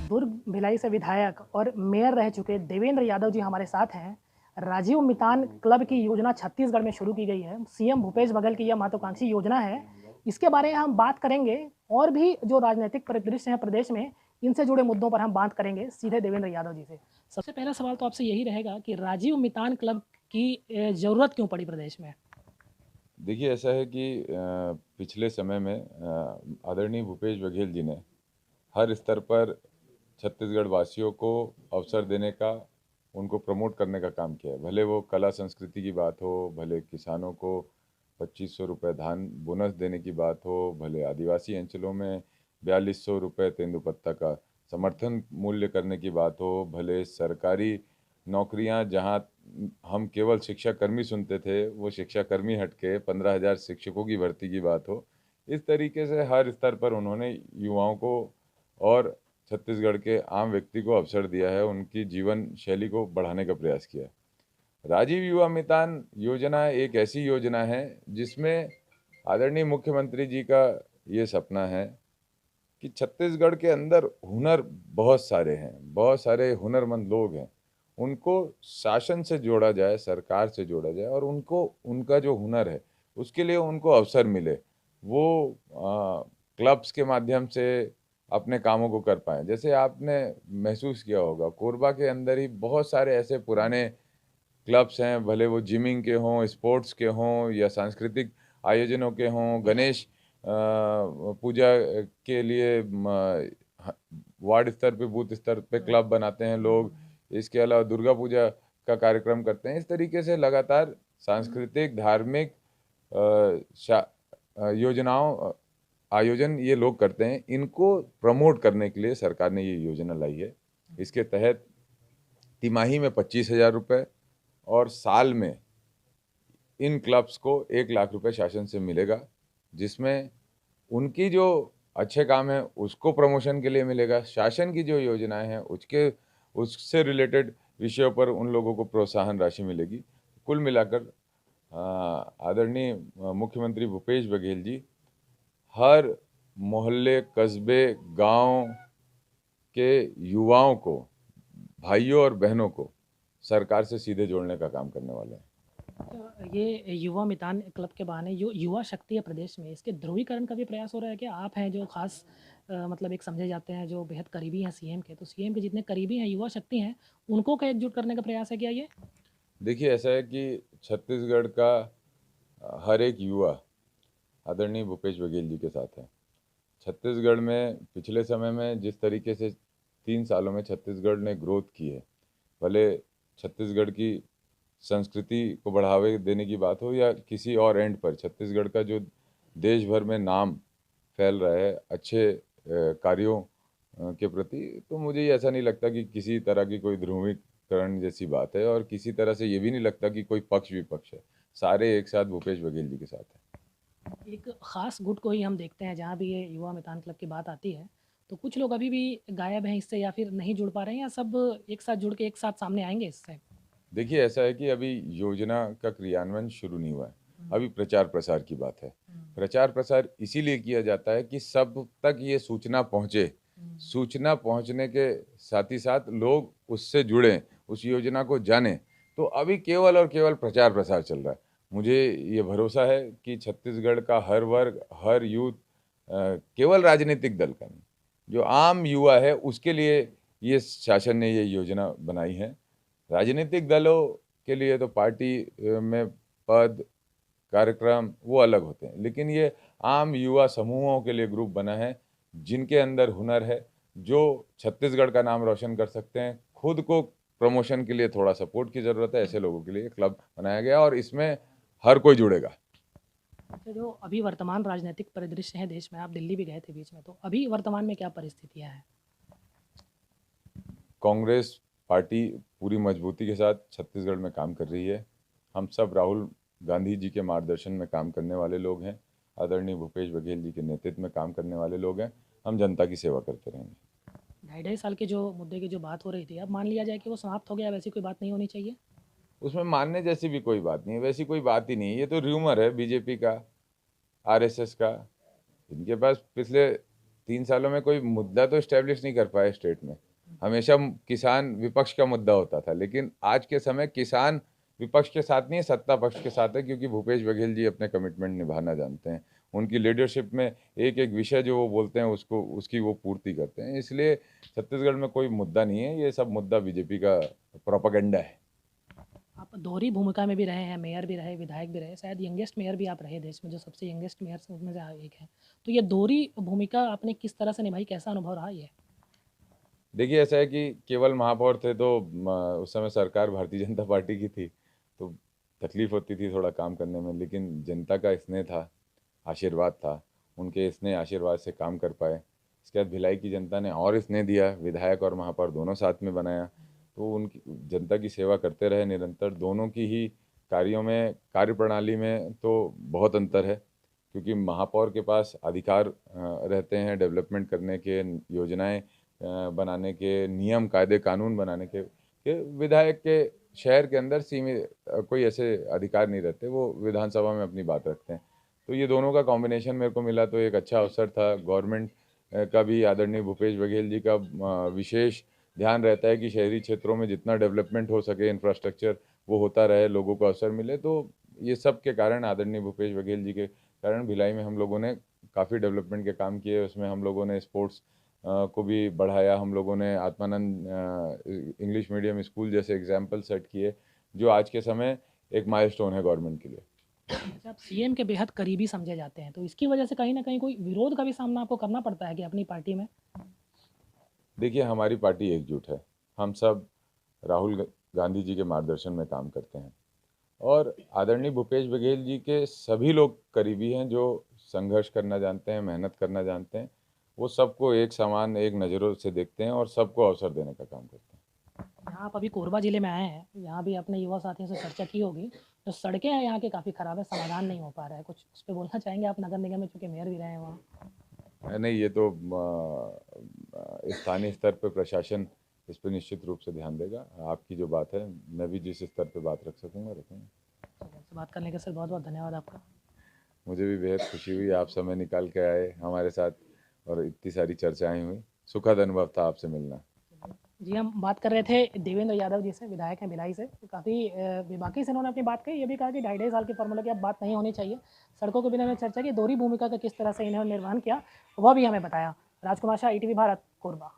दुर्ग भिलाई से विधायक और मेयर रह चुके देवेंद्र यादव जी हमारे साथ हैं। राजीव मितान क्लब की योजना छत्तीसगढ़ में शुरू की गई है। सीएम भूपेश बघेल की यह महत्वाकांक्षी योजना है। इसके बारे में हम बात करेंगे और भी जो राजनीतिक परिदृश्य है प्रदेश में, इनसे जुड़े मुद्दों पर हम बात करेंगे सीधे देवेंद्र यादव जी से। सबसे पहला सवाल तो आपसे यही रहेगा कि राजीव मितान क्लब की ज़रूरत क्यों पड़ी प्रदेश में? देखिए, ऐसा है कि पिछले समय में आदरणीय भूपेश बघेल जी ने हर स्तर पर छत्तीसगढ़ वासियों को अवसर देने का, उनको प्रमोट करने का काम किया है। भले वो कला संस्कृति की बात हो, भले किसानों को 2500 रुपये धान बोनस देने की बात हो, भले आदिवासी अंचलों में 4200 रुपये तेंदुपत्ता का समर्थन मूल्य करने की बात हो, भले सरकारी नौकरियां जहां हम केवल शिक्षाकर्मी सुनते थे, वो शिक्षाकर्मी हट के 15,000 शिक्षकों की भर्ती की बात हो। इस तरीके से हर स्तर पर उन्होंने युवाओं को और छत्तीसगढ़ के आम व्यक्ति को अवसर दिया है, उनकी जीवन शैली को बढ़ाने का प्रयास किया है। राजीव युवा मितान योजना एक ऐसी योजना है जिसमें आदरणीय मुख्यमंत्री जी का ये सपना है कि छत्तीसगढ़ के अंदर हुनर बहुत सारे हैं, बहुत सारे हुनरमंद लोग हैं। उनको शासन से जोड़ा जाए, सरकार से जोड़ा जाए और उनको उनका जो हुनर है, उसके लिए उनको अवसर मिले। वो क्लब्स के माध्यम से अपने कामों को कर पाएँ। जैसे आपने महसूस किया होगा, कोरबा के अंदर ही बहुत सारे ऐसे पुराने क्लब्स हैं, भले वो जिमिंग के हों, स्पोर्ट्स के हों या सांस्कृतिक आयोजनों के हों, गणेश पूजा के लिए वार्ड स्तर पे, बूथ स्तर पे क्लब बनाते हैं लोग। इसके अलावा दुर्गा पूजा का कार्यक्रम करते हैं। इस तरीके से लगातार सांस्कृतिक, धार्मिक योजनाओं आयोजन ये लोग करते हैं। इनको प्रमोट करने के लिए सरकार ने ये योजना लाई है। इसके तहत तिमाही में 25,000 रुपये और साल में इन क्लब्स को 1 लाख रुपए शासन से मिलेगा, जिसमें उनकी जो अच्छे काम है उसको प्रमोशन के लिए मिलेगा। शासन की जो योजनाएं हैं उससे रिलेटेड विषयों पर उन लोगों को प्रोत्साहन राशि मिलेगी। कुल मिलाकर आदरणीय मुख्यमंत्री भूपेश बघेल जी हर मोहल्ले, कस्बे, गांव के युवाओं को, भाइयों और बहनों को सरकार से सीधे जोड़ने का काम करने वाले हैं। ये युवा मितान क्लब के बहाने जो युवा शक्ति है प्रदेश में, इसके ध्रुवीकरण का भी प्रयास हो रहा है क्या? आप हैं जो खास मतलब एक समझे जाते हैं, जो बेहद करीबी हैं सीएम के, तो सीएम के जितने करीबी हैं युवा शक्ति हैं, उनको क्या एकजुट करने का प्रयास है क्या ये? देखिए, ऐसा है कि छत्तीसगढ़ का हर एक युवा आदरणीय भूपेश बघेल जी के साथ है। छत्तीसगढ़ में पिछले समय में जिस तरीके से 3 सालों में छत्तीसगढ़ ने ग्रोथ की है, भले छत्तीसगढ़ की संस्कृति को बढ़ावे देने की बात हो या किसी और एंड पर, छत्तीसगढ़ का जो देश भर में नाम फैल रहा है अच्छे कार्यों के प्रति, तो मुझे ये ऐसा नहीं लगता कि किसी तरह की कोई ध्रुवीकरण जैसी बात है और किसी तरह से ये भी नहीं लगता कि कोई पक्ष विपक्ष है। सारे एक साथ भूपेश बघेल जी के साथ हैं। एक खास गुट को ही हम देखते हैं जहाँ भी ये युवा मितान क्लब की बात आती है, तो कुछ लोग अभी भी गायब हैं इससे या फिर नहीं जुड़ पा रहे हैं, या सब एक साथ जुड़ के एक साथ सामने आएँगे इससे? देखिए, ऐसा है कि अभी योजना का क्रियान्वयन शुरू नहीं हुआ है। अभी प्रचार प्रसार की बात है। प्रचार प्रसार इसीलिए किया जाता है कि सब तक ये सूचना पहुंचे। सूचना पहुंचने के साथ ही साथ लोग उससे जुड़ें, उस योजना को जानें। तो अभी केवल और केवल प्रचार प्रसार चल रहा है। मुझे ये भरोसा है कि छत्तीसगढ़ का हर वर्ग, हर यूथ, केवल राजनीतिक दल का नहीं, जो आम युवा है उसके लिए ये शासन ने ये योजना बनाई है। राजनीतिक दलों के लिए तो पार्टी में पद, कार्यक्रम वो अलग होते हैं, लेकिन ये आम युवा समूहों के लिए ग्रुप बना है, जिनके अंदर हुनर है, जो छत्तीसगढ़ का नाम रोशन कर सकते हैं। खुद को प्रमोशन के लिए थोड़ा सपोर्ट की ज़रूरत है, ऐसे लोगों के लिए क्लब बनाया गया और इसमें हर कोई जुड़ेगा। अच्छा, जो अभी वर्तमान राजनीतिक परिदृश्य है देश में, आप दिल्ली भी गए थे बीच में, तो अभी वर्तमान में क्या परिस्थितियाँ हैं? कांग्रेस पार्टी पूरी मजबूती के साथ छत्तीसगढ़ में काम कर रही है। हम सब राहुल गांधी जी के मार्गदर्शन में काम करने वाले लोग हैं। आदरणीय भूपेश बघेल जी के नेतृत्व में काम करने वाले लोग हैं। हम जनता की सेवा करते रहेंगे। ढाई ढाई साल के जो मुद्दे की जो बात हो रही थी, अब मान लिया जाए कि वो समाप्त हो गया, वैसी कोई बात नहीं होनी चाहिए? उसमें मानने जैसी भी कोई बात नहीं है, वैसी कोई बात ही नहीं है। ये तो र्यूमर है बीजेपी का, आरएसएस का। इनके पास पिछले 3 सालों में कोई मुद्दा तो इस्टेब्लिश नहीं कर पाए स्टेट में। हमेशा किसान विपक्ष का मुद्दा होता था, लेकिन आज के समय किसान विपक्ष के साथ नहीं है, सत्ता पक्ष के साथ है, क्योंकि भूपेश बघेल जी अपने कमिटमेंट निभाना जानते हैं। उनकी लीडरशिप में एक एक विषय जो वो बोलते हैं उसको उसकी वो पूर्ति करते हैं। इसलिए छत्तीसगढ़ में कोई मुद्दा नहीं है, ये सब मुद्दा बीजेपी का प्रोपेगेंडा है। आप दोहरी भूमिका में भी रहे हैं, मेयर भी रहे, विधायक भी रहे, शायद यंगेस्ट मेयर भी आप रहे देश में, जो सबसे यंगेस्ट मेयर में से एक है। तो ये दोहरी भूमिका आपने किस तरह से निभाई, कैसा अनुभव रहा ये? देखिए, ऐसा है कि केवल महापौर थे तो उस समय सरकार भारतीय जनता पार्टी की थी, तो तकलीफ होती थी थोड़ा काम करने में, लेकिन जनता का स्नेह था, आशीर्वाद था, उनके स्नेह आशीर्वाद से काम कर पाए। इसके बाद भिलाई की जनता ने और स्नेह दिया, विधायक और महापौर दोनों साथ में बनाया, तो उनकी जनता की सेवा करते रहे निरंतर। दोनों की ही कार्यों में, कार्यप्रणाली में तो बहुत अंतर है, क्योंकि महापौर के पास अधिकार रहते हैं डेवलपमेंट करने के, योजनाएं बनाने के, नियम कायदे कानून बनाने के विधायक के शहर के अंदर सीमित कोई ऐसे अधिकार नहीं रहते, वो विधानसभा में अपनी बात रखते हैं। तो ये दोनों का कॉम्बिनेशन मेरे को मिला तो एक अच्छा अवसर था। गवर्नमेंट का भी, आदरणीय भूपेश बघेल जी का विशेष ध्यान रहता है कि शहरी क्षेत्रों में जितना डेवलपमेंट हो सके, इंफ्रास्ट्रक्चर वो होता रहे, लोगों को अवसर मिले। तो ये सब के कारण, आदरणीय भूपेश बघेल जी के कारण भिलाई में हम लोगों ने काफ़ी डेवलपमेंट के काम किए। उसमें हम लोगों ने स्पोर्ट्स को भी बढ़ाया, हम लोगों ने आत्मानंद इंग्लिश मीडियम स्कूल जैसे एग्जाम्पल सेट किए, जो आज के समय एक माइलस्टोन है गवर्नमेंट के लिए। अच्छा, आप सीएम के बेहद करीबी समझे जाते हैं, तो इसकी वजह से कहीं ना कहीं कोई विरोध का भी सामना आपको करना पड़ता है कि अपनी पार्टी में? देखिए, हमारी पार्टी एकजुट है, हम सब राहुल गांधी जी के मार्गदर्शन में काम करते हैं, और आदरणीय भूपेश बघेल जी के सभी लोग करीबी हैं जो संघर्ष करना जानते हैं, मेहनत करना जानते हैं। वो सबको एक समान, एक नज़रों से देखते हैं और सबको अवसर देने का काम करते हैं। यहाँ आप अभी कोरबा जिले में आए हैं, यहाँ भी अपने युवा साथियों से चर्चा की होगी। जो सड़कें हैं यहाँ की काफ़ी ख़राब है, समाधान नहीं हो पा रहा है, कुछ उस पर बोलना चाहेंगे आप? नगर निगम में चूँकि मेयर भी रहे हैं वहाँ। नहीं, ये तो स्थानीय स्तर पर प्रशासन इस पर निश्चित रूप से ध्यान देगा। आपकी जो बात है, मैं भी जिस स्तर पर बात रख सकूँगा रखूँगा। आपसे बात करने के सर बहुत बहुत धन्यवाद आपका। मुझे भी बेहद खुशी हुई, आप समय निकाल के आए हमारे साथ और इतनी सारी चर्चाएं हुई। सुखद अनुभव था आपसे मिलना। जी, हम बात कर रहे थे देवेंद्र यादव जी से, विधायक हैं भिलाई से। तो काफ़ी बेबाकी से उन्होंने अपनी बात कही, ये भी कहा कि 2.5 साल के फॉर्मूले की अब बात नहीं होनी चाहिए। सड़कों के बिना में चर्चा की, दोहरी भूमिका का किस तरह से इन्होंने निर्वहन किया, वह भी हमें बताया। राजकुमार शाह, ईटीवी भारत, कोरबा।